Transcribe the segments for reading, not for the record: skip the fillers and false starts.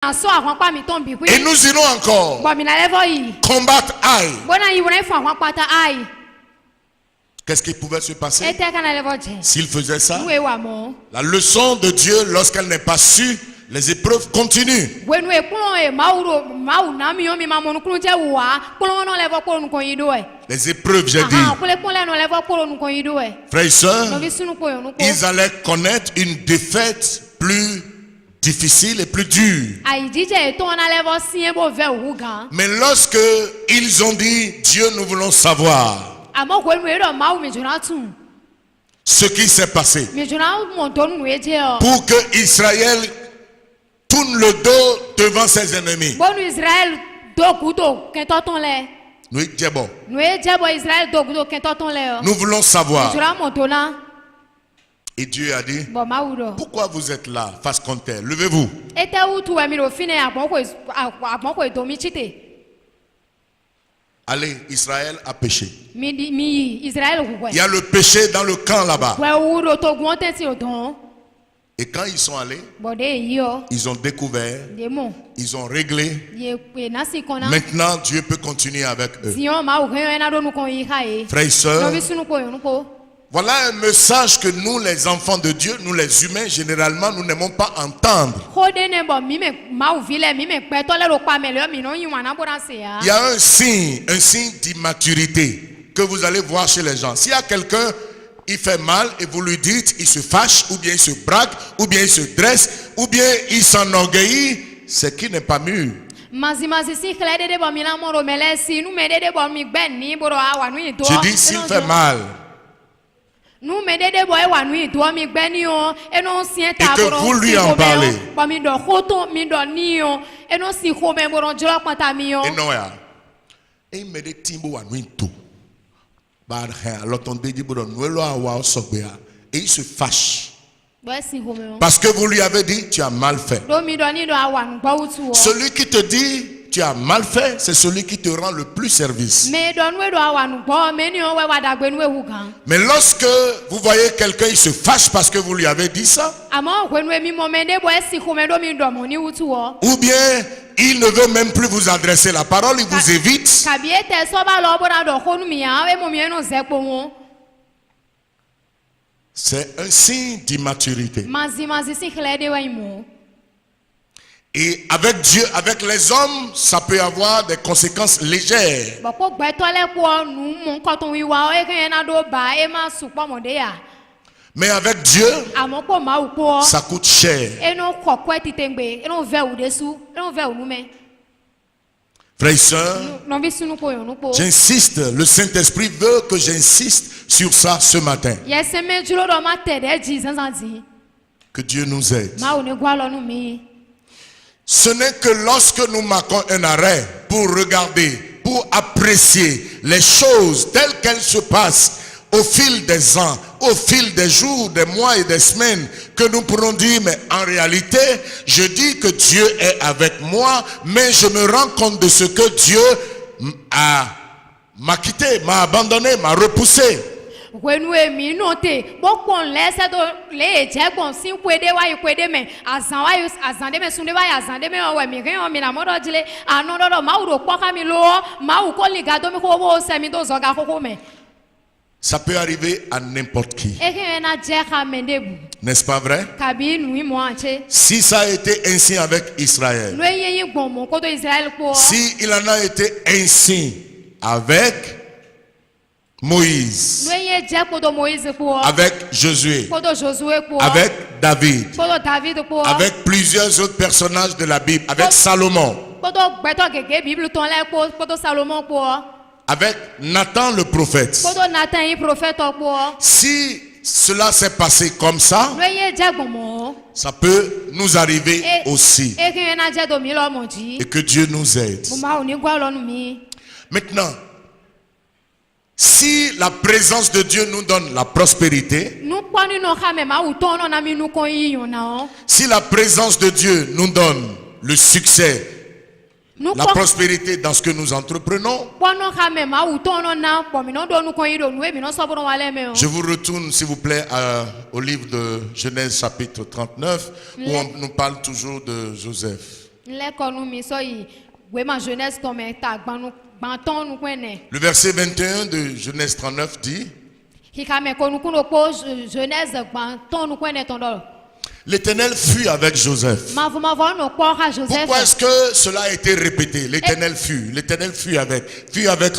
Et nous irons encore combattre Aïe. Qu'est-ce qui pouvait se passer s'il faisait ça? La leçon de Dieu, lorsqu'elle n'est pas sûre, les épreuves continuent. Les épreuves, j'ai dit. Frères et sœurs, ils allaient connaître une défaite plus difficile et plus dure. Mais lorsque ils ont dit, Dieu, nous voulons savoir ce qui s'est passé pour que Israël tourne le dos devant ses ennemis. Nous voulons savoir. Et Dieu a dit, pourquoi vous êtes là face contre terre? Levez-vous. Allez, Israël a péché. Il y a le péché dans le camp là-bas. Et quand ils sont allés, ils ont découvert, ils ont réglé. Maintenant, Dieu peut continuer avec eux. Frères et sœurs, voilà un message que nous, les enfants de Dieu, nous les humains, généralement, nous n'aimons pas entendre. Il y a un signe d'immaturité que vous allez voir chez les gens. S'il y a quelqu'un, il fait mal et vous lui dites, il se fâche, ou bien il se braque, ou bien il se dresse, ou bien il s'enorgueillit, c'est qu'il n'est pas mûr. Je dis, s'il fait mal, et que vous lui en parlez. Et il me dit, et il se fâche. Parce que vous lui avez dit, tu as mal fait. Celui qui te dit, tu as mal fait, c'est celui qui te rend le plus service. Mais lorsque vous voyez quelqu'un, il se fâche parce que vous lui avez dit ça, ou bien il ne veut même plus vous adresser la parole, il vous évite, c'est un signe d'immaturité. Et avec Dieu, avec les hommes, ça peut avoir des conséquences légères. Mais avec Dieu, ça coûte cher. Frères et sœurs, j'insiste, le Saint-Esprit veut que j'insiste sur ça ce matin. Que Dieu nous aide. Ce n'est que lorsque nous marquons un arrêt pour regarder, pour apprécier les choses telles qu'elles se passent au fil des ans, au fil des jours, des mois et des semaines, que nous pourrons dire, mais en réalité, je dis que Dieu est avec moi, mais je me rends compte de ce que Dieu m'a quitté, m'a abandonné, m'a repoussé. Ça peut arriver à n'importe qui. N'est-ce pas vrai? Si ça a été ainsi avec Israël, si il en a été ainsi avec Moïse, avec Josué, avec David, avec plusieurs autres personnages de la Bible, avec Salomon, avec Nathan le prophète. Si cela s'est passé comme ça, ça peut nous arriver aussi. Et que Dieu nous aide. Maintenant, si la présence de Dieu nous donne la prospérité, si la présence de Dieu nous donne le succès, la prospérité dans ce que nous entreprenons, je vous retourne s'il vous plaît au livre de Genèse chapitre 39 où on nous parle toujours de Joseph. Le verset 21 de Genèse 39 dit: L'Éternel fut avec Joseph. Pourquoi est-ce que cela a été répété? L'Éternel fut avec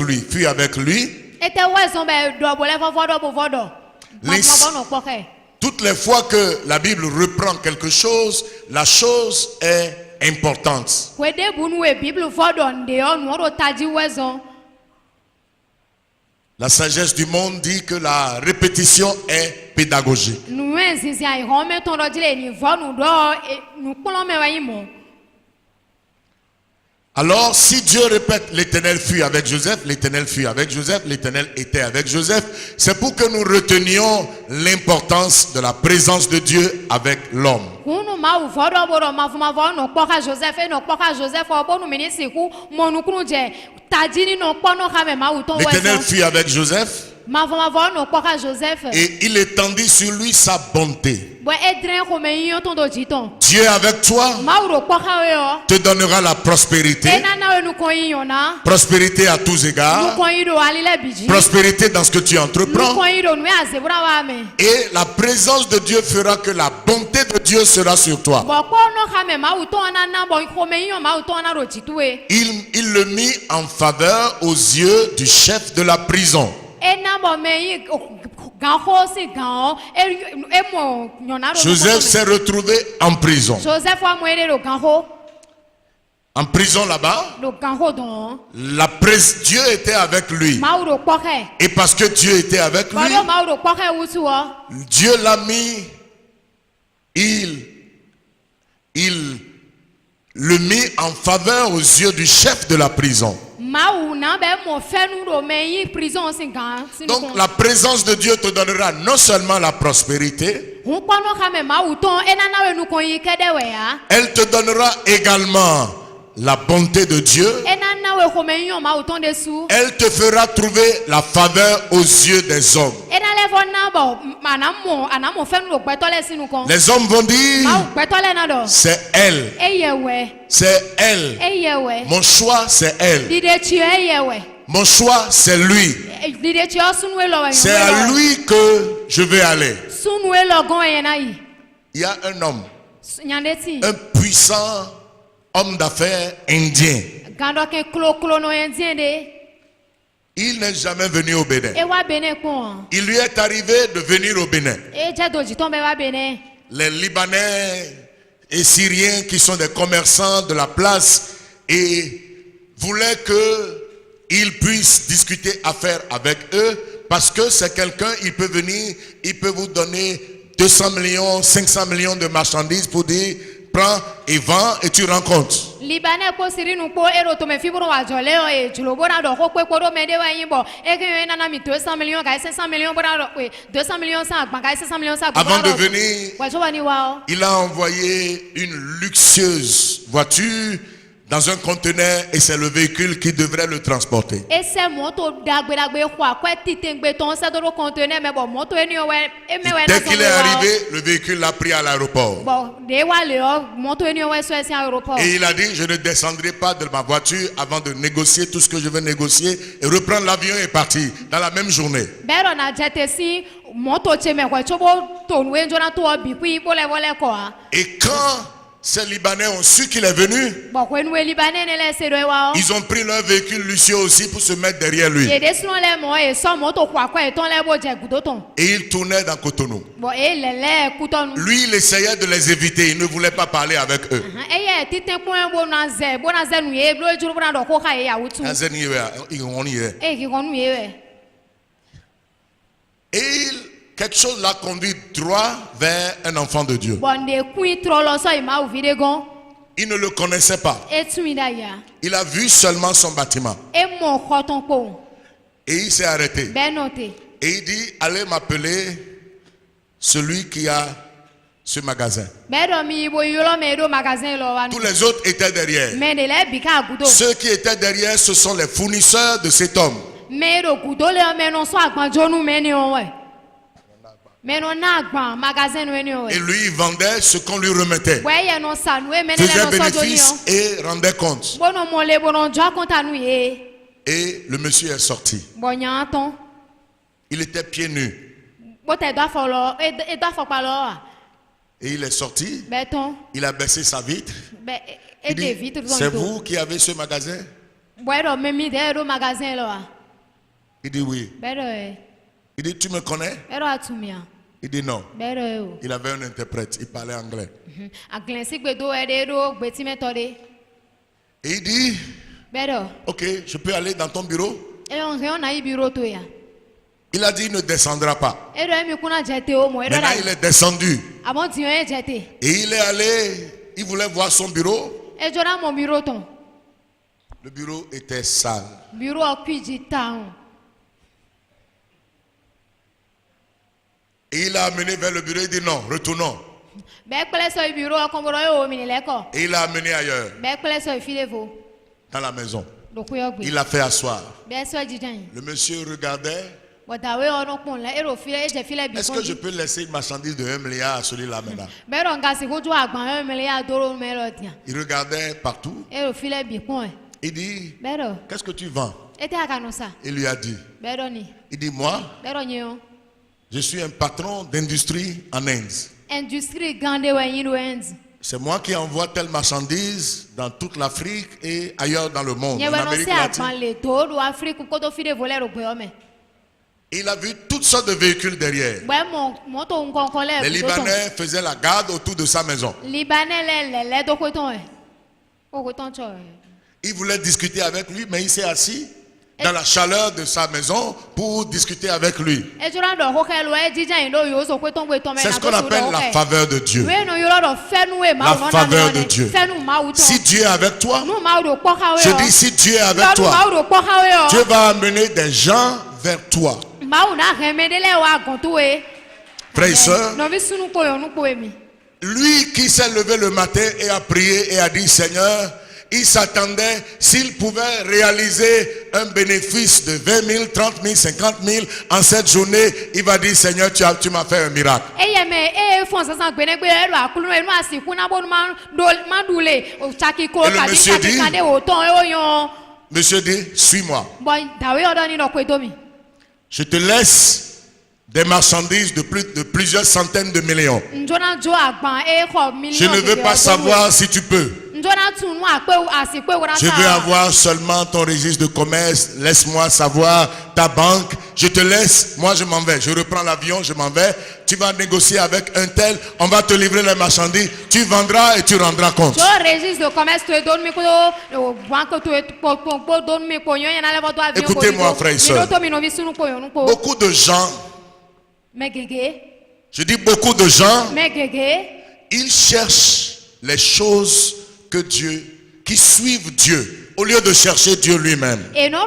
lui. Toutes les fois que la Bible reprend quelque chose, la chose est importante. La sagesse du monde dit que la répétition est pédagogique. Alors, si Dieu répète l'Éternel fut avec Joseph, l'Éternel fut avec Joseph, l'Éternel était avec Joseph, c'est pour que nous retenions l'importance de la présence de Dieu avec l'homme. L'Éternel fut avec Joseph et il étendit sur lui sa bonté. Dieu avec toi te donnera la prospérité. Prospérité à tous égards. Prospérité dans ce que tu entreprends. Et la présence de Dieu fera que la bonté de Dieu sera sur toi. Il le mit en faveur aux yeux du chef de la prison. Joseph s'est retrouvé en prison. En prison là-bas, Dieu était avec lui. Et parce que Dieu était avec lui, Dieu l'a mis, il le mit en faveur aux yeux du chef de la prison. Donc la présence de Dieu te donnera non seulement la prospérité, elle te donnera également la bonté de Dieu. Elle te fera trouver la faveur aux yeux des hommes. Les hommes vont dire: c'est elle. C'est elle. Mon choix, c'est elle. Mon choix, c'est lui. C'est à lui que je vais aller. Il y a un homme, un puissant homme d'affaires indien. Il n'est jamais venu au Bénin. Il lui est arrivé de venir au Bénin. Les Libanais et Syriens qui sont des commerçants de la place et voulaient qu'il puisse discuter affaires avec eux, parce que c'est quelqu'un, il peut venir, il peut vous donner 200 millions, 500 millions de marchandises pour dire: prends et vends et tu rends compte. Avant de venir, il a envoyé une luxueuse voiture dans un conteneur et c'est le véhicule qui devrait le transporter. Dès qu'il est arrivé, le véhicule l'a pris à l'aéroport. Et il a dit: je ne descendrai pas de ma voiture avant de négocier tout ce que je veux négocier et reprendre l'avion et partir dans la même journée. Et quand ces Libanais ont su qu'il est venu, ils ont pris leur véhicule luxueux aussi pour se mettre derrière lui. Et il tournait dans Cotonou. Lui, il essayait de les éviter. Il ne voulait pas parler avec eux. Et quelque chose l'a conduit droit vers un enfant de Dieu. Il ne le connaissait pas. Il a vu seulement son bâtiment. Et il s'est arrêté. Et il dit: allez m'appeler celui qui a ce magasin. Tous les autres étaient derrière. Ceux qui étaient derrière, ce sont les fournisseurs de cet homme. Et lui, il vendait ce qu'on lui remettait. Faisait bénéfice et rendait compte. Et le monsieur est sorti. Il était pieds nus. Et il est sorti. Il a baissé sa vitre. Il dit, c'est vous qui avez ce magasin? Il dit oui. Il dit, tu me connais? Il dit non. Il avait un interprète, il parlait anglais. Et il dit, ok, je peux aller dans ton bureau? Il a dit, il ne descendra pas. Maintenant, il est descendu. Et il est allé, il voulait voir son bureau. Le bureau était sale. Et il l'a amené vers le bureau, il dit non, retournons. Et il l'a amené ailleurs, dans la maison. Il l'a fait asseoir. Le monsieur regardait. Est-ce que je peux laisser une marchandise de 1 milliard à celui-là maintenant? Il regardait partout. Il dit, qu'est-ce que tu vends? Il lui a dit. Il dit, moi, je suis un patron d'industrie en Inde. C'est moi qui envoie telle marchandise dans toute l'Afrique et ailleurs dans le monde, en Amérique latine. Il a vu toutes sortes de véhicules derrière. Les Libanais faisaient la garde autour de sa maison. Il voulait discuter avec lui, mais il s'est assis dans la chaleur de sa maison pour discuter avec lui. C'est ce qu'on appelle la faveur de Dieu. La faveur de Dieu. Si Dieu est avec toi, je dis si Dieu est avec toi, Dieu va amener des gens vers toi. Frères et sœurs, lui qui s'est levé le matin et a prié et a dit Seigneur, il s'attendait s'il pouvait réaliser un bénéfice de 20 000, 30 000, 50 000 en cette journée, il va dire Seigneur, tu m'as fait un miracle. Et le monsieur dit, suis-moi. Je te laisse des marchandises de plusieurs centaines de millions. Je ne veux pas savoir si tu peux. Je veux avoir seulement ton registre de commerce. Laisse-moi savoir ta banque. Je te laisse. Moi, je m'en vais. Je reprends l'avion. Je m'en vais. Tu vas négocier avec un tel. On va te livrer les marchandises. Tu vendras et tu rendras compte. Écoutez-moi, frères et sœurs. Beaucoup de gens, je dis beaucoup de gens, ils cherchent les choses que Dieu, qui suivent Dieu, au lieu de chercher Dieu lui-même. Dans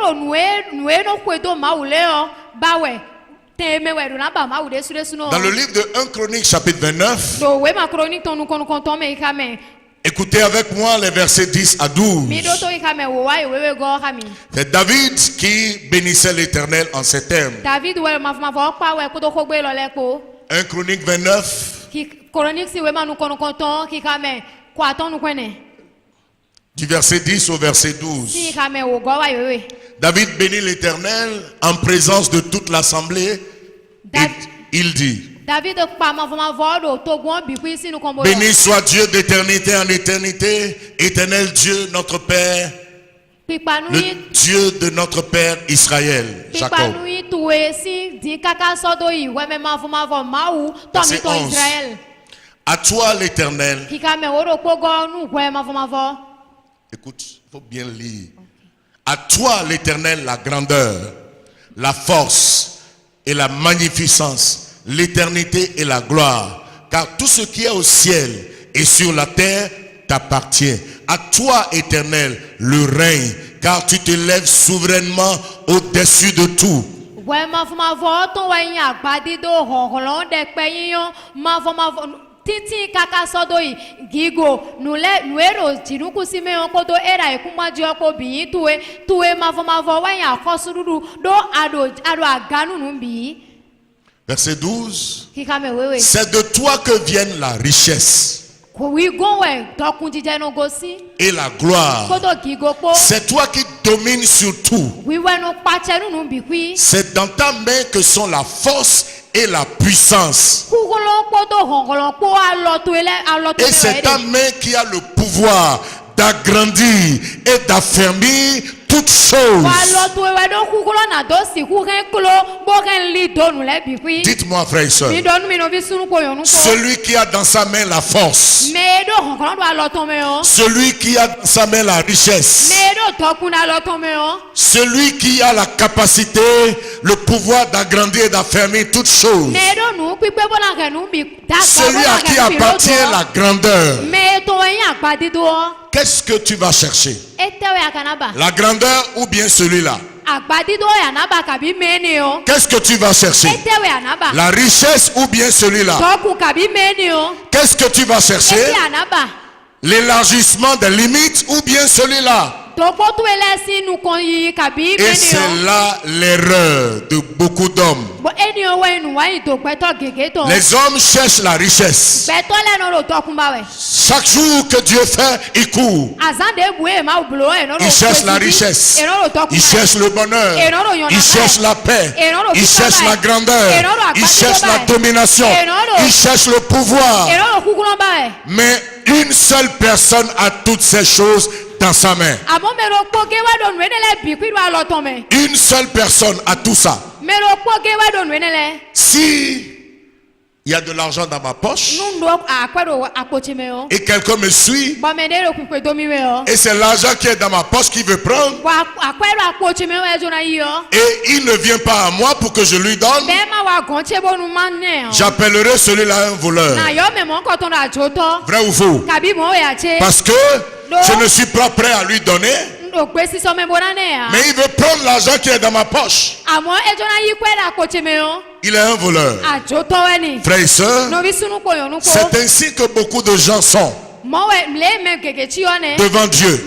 le livre de 1 Chronique chapitre 29, écoutez avec moi les versets 10 à 12. C'est David qui bénissait l'Éternel en ces termes. 1 Chronique 29, du verset 10 au verset 12. David bénit l'Éternel en présence de toute l'assemblée. Il dit, béni soit Dieu d'éternité en éternité, éternel Dieu notre Père, le Dieu de notre Père Israël. Jacob. Verset 11. À toi l'Éternel. Écoute, il faut bien lire. À toi l'Éternel la grandeur, la force et la magnificence, l'éternité et la gloire. Car tout ce qui est au ciel et sur la terre t'appartient. À toi Éternel le règne, car tu te lèves souverainement au-dessus de tout. Titi kaka sodoi gigo nuero tinuku simeon kodo era ekuma dioko bi tuwe mavo wanya kosuru do ado aganu numbi. Verset 12. Kikame wewe. C'est de toi que viennent la richesse Kuigonwe dokundije no gosi. et la gloire. Kodo gigopo. C'est toi qui domines sur tout. Wiwe no pacheru no bikwi. C'est dans ta main que sont la force et la puissance. Kugolo kodo hongolo ko aloto ele aloto. Et c'est ta main qui a le pouvoir d'agrandir et d'affermir toutes choses. Dites-moi, frères et sœurs, celui qui a dans sa main la force, celui qui a dans sa main la richesse, celui qui a la capacité, le pouvoir d'agrandir et d'affermir toutes choses, celui à qui appartient la grandeur, qu'est-ce que tu vas chercher? La grandeur ou bien celui-là? Qu'est-ce que tu vas chercher? La richesse ou bien celui-là? Qu'est-ce que tu vas chercher? L'élargissement des limites ou bien celui-là? Et c'est là l'erreur de beaucoup d'hommes. Les hommes cherchent la richesse. Chaque jour que Dieu fait, il court. Il cherche la richesse. Il cherche le bonheur. Il cherche la paix. Il cherche la grandeur. Il cherche la domination. Il cherche le pouvoir. Mais une seule personne a toutes ces choses dans sa main. Une seule personne a tout ça. Si il y a de l'argent dans ma poche et quelqu'un me suit et c'est l'argent qui est dans ma poche qui veut prendre et il ne vient pas à moi pour que je lui donne, j'appellerai celui-là un voleur. Vrai ou faux? Parce que je ne suis pas prêt à lui donner, mais il veut prendre l'argent qui est dans ma poche. Il est un voleur. Frères et sœurs, c'est ainsi que beaucoup de gens sont devant Dieu.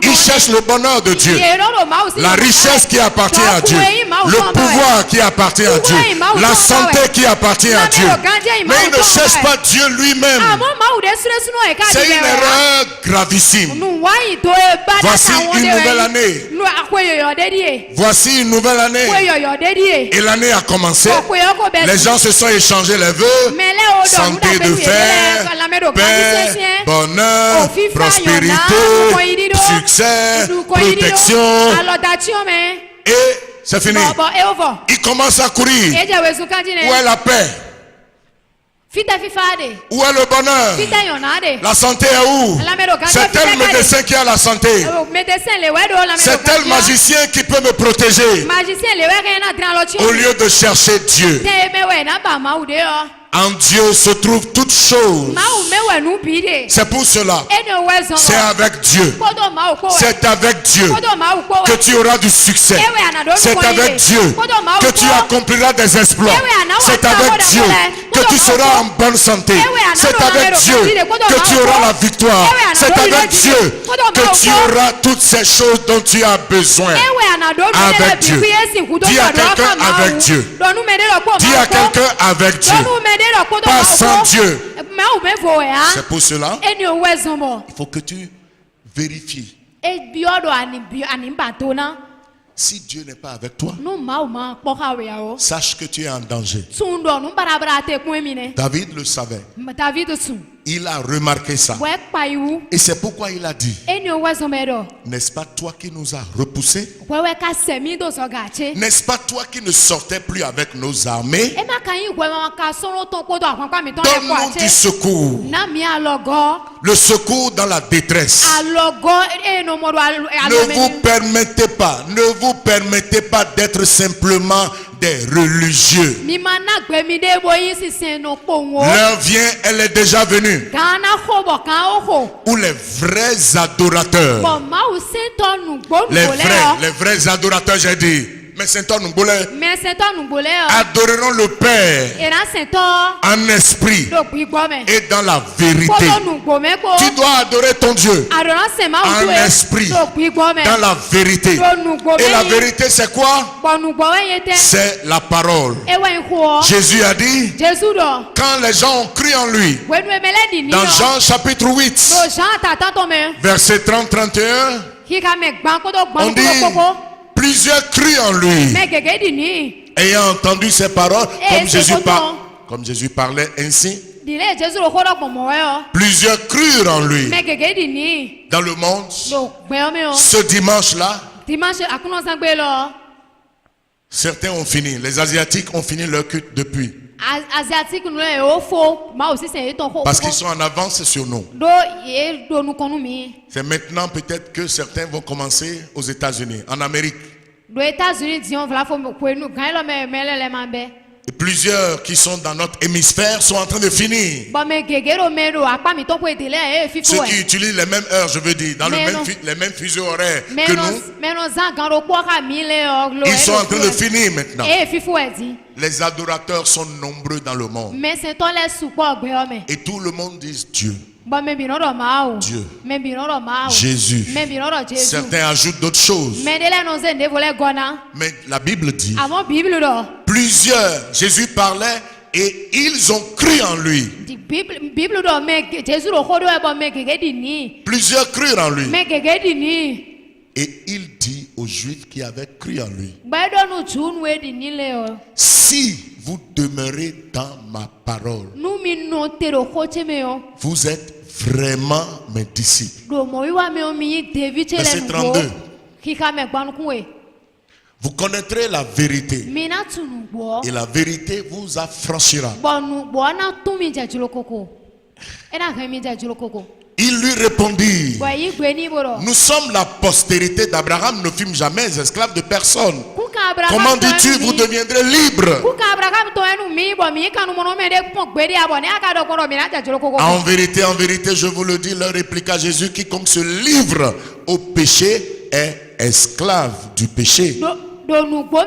Ils cherchent le bonheur de Dieu, la richesse qui appartient à Dieu, le pouvoir qui appartient à Dieu, la santé qui appartient à Dieu. Mais ils ne cherchent pas Dieu lui-même. C'est une erreur gravissime. Voici une nouvelle année. Voici une nouvelle année. Et l'année a commencé. Les gens se sont échangés les vœux. Santé de fer, paix, bonheur, prospérité, succès, protection. Et c'est fini. Il commence à courir. Où est la paix? Où est le bonheur? La santé est où? C'est tel médecin qui a la santé. C'est tel magicien qui peut me protéger. Au lieu de chercher Dieu. En Dieu se trouve toutes choses. C'est pour cela. C'est avec Dieu. C'est avec Dieu que tu auras du succès. C'est avec Dieu que tu accompliras des exploits. C'est avec Dieu que tu seras en bonne santé. C'est avec Dieu que tu auras la victoire. C'est avec Dieu que tu auras toutes ces choses dont tu as besoin. Avec Dieu. Dis à quelqu'un avec Dieu. Dis à quelqu'un avec Dieu. Pas sans Dieu. C'est pour cela il faut que tu vérifies. Si Dieu n'est pas avec toi, sache que tu es en danger. David le savait. Il a remarqué ça. Et c'est pourquoi il a dit, n'est-ce pas toi qui nous as repoussés? N'est-ce pas toi qui ne sortais plus avec nos armées? Donne-nous du secours. Le secours dans la détresse. Ne vous permettez pas d'être simplement des religieux. L'heure vient, elle est déjà venue, où les vrais adorateurs, les vrais adorateurs, j'ai dit, Mais Saint-Anne nous bolait. Mais Saint-Anne nous bolait. Adoreront le Père Et là Saint-Anne. en esprit Donc oui bon mais. et dans la vérité. Kodo nous bon mais ko. Tu dois adorer ton Dieu Adorer c'est ma en ou. esprit, Donc oui bon mais. dans la vérité. Et la vérité c'est quoi? Bon nous bon yete. C'est la parole. Et ouais ko. Jésus a dit, Jésus do. quand les gens ont cru en lui, Ouais nous emele di ni. dans Jean chapitre 8, Do Jean tata to me. verset 30-31, Ki ka me gban ko do on gban dit, ko koko. plusieurs crurent en lui, Mais gege di ni. ayant entendu ses paroles, Eh, c'est comme Jésus parlait ainsi. Dile Jésus lo ko do gbo mo we o. Plusieurs crurent en lui. Mais gege di ni. Dans le monde, Do gbe o me o. ce dimanche-là, Dimanche akuno san gbe lo. certains ont fini. Les Asiatiques ont fini leur culte depuis. Asiatique nous le o fo. Ma aussi c'est ton ko. Parce qu'ils sont en avance sur nous. Do ye do nous konu mi. C'est maintenant peut-être que certains vont commencer aux États-Unis, en Amérique. Do États-Unis dion vla fo ko nous gan lo me le mambe. Et plusieurs qui sont dans notre hémisphère sont en train de finir. Bon mais gege ro me do apa mi ton ko etele e fi Ceux fo. qui utilisent les mêmes heures, je veux dire, dans Mais non. les mêmes fuseaux horaires Mais que non nous, mais non zan gan ro po ka mi le o lo. ils sont en train de finir maintenant. E fi fo e di. Les adorateurs sont nombreux dans le monde. Mais c'est ton les support gbe o me. Et tout le monde dit Dieu. Bon mais bi no do ma o. Dieu. Mais bi no do ma o. Jésus. Mais bi no do Jésus. Certains ajoutent d'autres choses. Mais de la no ze ne vole gona. Mais la Bible dit, Avant Bible do. plusieurs, Jésus parlait et ils ont cru en lui. Di Bible do me Jésus lo ko do e bon me gege di ni. Plusieurs crurent en lui. Mais gege di ni. Et il dit aux Juifs qui avaient cru en lui, Gbe do nu ju nu e di ni le o. si vous demeurez dans ma parole, Nu mi no te ro ko che me o. vous êtes vraiment mes disciples. Do mo wi wa me o mi David che Verset le 32. nu. Ki ka me gba nu ku e. Vous connaîtrez la vérité Mi na tu nu gbo. et la vérité vous affranchira. Bo nu gbo na tu mi je julo koko. E na kan mi je julo koko. Ils lui répondirent, Bo yi gbe ni bo ro. nous sommes la postérité d'Abraham, nous ne fûmes jamais esclaves de personne. Ku ka Abraham. Comment dis-tu, vous deviendrez libres? Ku ka Abraham to enu mi bo mi kan mo no me de pon gbe di abo ni aka do ko ro mi na je julo koko. En vérité, je vous le dis, leur répliqua Jésus, quiconque se livre au péché est esclave du péché. Do nu gbo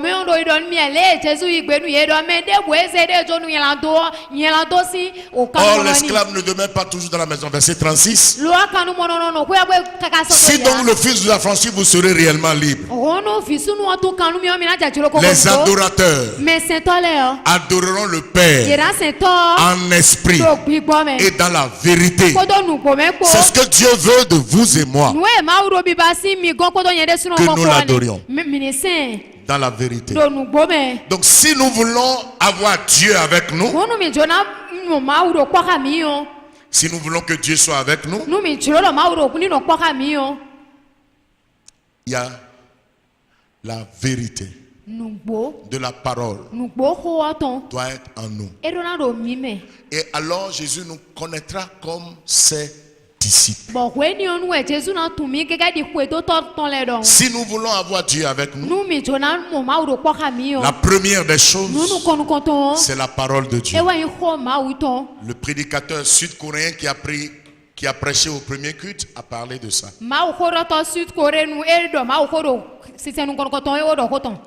me on do idon mi ele Jésus igbe nu ye do me de bo eze de jo nu yen la do si o kan Or, mo ni. l'esclave ne demeure pas toujours dans la maison. Verset 36. Lo kan mo no ku ya bo kaka so. Si donc le Fils vous affranchit, vous serez réellement libre. O no fi sunu o to kan mi o mi na je julo koko. Les adorateurs Mais c'est toi là. adoreront le Père Ira c'est toi. en esprit Do gbi gbo me. et dans la vérité. Ko do nu gbo me ko. C'est ce que Dieu veut de vous et moi, Nu e ma uro bi ba si mi gon ko do yen de sunu Que ko nous l'adorions. Mi ni sen. dans la vérité. Do nu gbo me. Donc si nous voulons avoir Dieu avec nous, Ko nu mi jona nu ma uro kwa ka mi o. si nous voulons que Dieu soit avec nous, Nu mi jiro lo ma uro ku ni no kwa ka mi o. il y a la vérité Nu gbo. de la parole Nu gbo ho aton. doit être en nous. E do na do mi me. Et alors Jésus nous connaîtra comme ses disciples. Bon we ni onu e Jésus na tu mi gege di ku e do to ton le don. Si nous voulons avoir Dieu avec nous, Nu mi jona mo ma uro kwa ka mi o. la première des Nu nu choses, ko nu ko ton. c'est la parole de Dieu. E wa yin ho ma wi ton. Le prédicateur sud-coréen qui a prêché au premier culte a parlé de ça. Ma o ko do to Sud Korea nu e do ma o ko do si se nu ko ton e o do ko ton.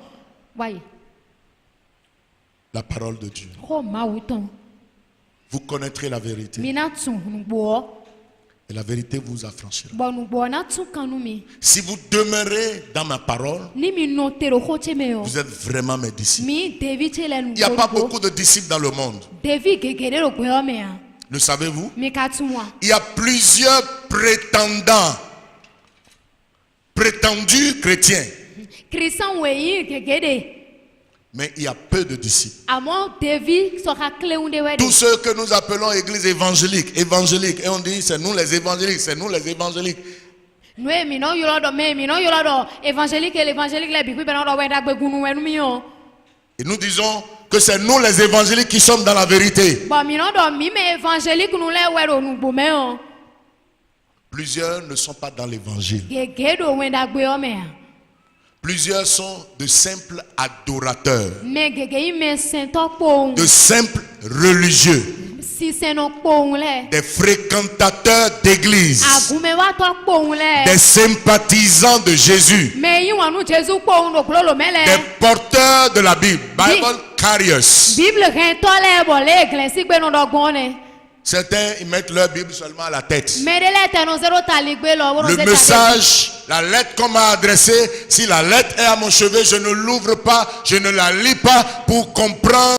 Wai. La parole de Dieu. Ho ma wi ton. Vous connaîtrez la vérité Mi na tu nu gbo. et la vérité vous affranchira. Bon nu gbo na tu kan nu mi. Si vous demeurez dans ma parole, Ni mi no te ro ko che me o. vous êtes vraiment mes disciples. Mi David che le nu. Il n'y a pas beaucoup de disciples dans le monde. David gege de ro gbe o me a. Le savez-vous? Mi ka tu moi. Il y a plusieurs prétendus chrétiens, Christian we yi gege de. mais il y a peu de disciples. Amo David so ka kle un de we de. Tous ceux que nous appelons église évangélique, et on dit c'est nous les évangéliques, c'est nous les évangéliques. Nu e mi no yolo do me mi no yolo do évangélique le bi ku be no do we da gbe gunu we nu mi o. Et nous disons que c'est nous les évangéliques qui sommes dans la vérité. Bon mi no do mi me évangélique nu le we do nu gbo me o. Plusieurs ne sont pas dans l'évangile. Gege do we da gbe o me a. Plusieurs sont de simples adorateurs, Me gege yi me sento po. de simples religieux. si c'est no kpohun des fréquentateurs d'église, agume wa to kpohun des sympathisants de Jésus, me yi wanu Jésus kpohun no klolo mele des porteurs de la Bible, Bible carriers. Bible ren to le bo le iglesia gbe no dogbon ne. Certains, ils mettent leur Bible seulement à la tête. Le Le message, la lettre qu'on m'a adressée, si la lettre est à mon chevet, je ne l'ouvre pas, je ne la lis pas pour comprendre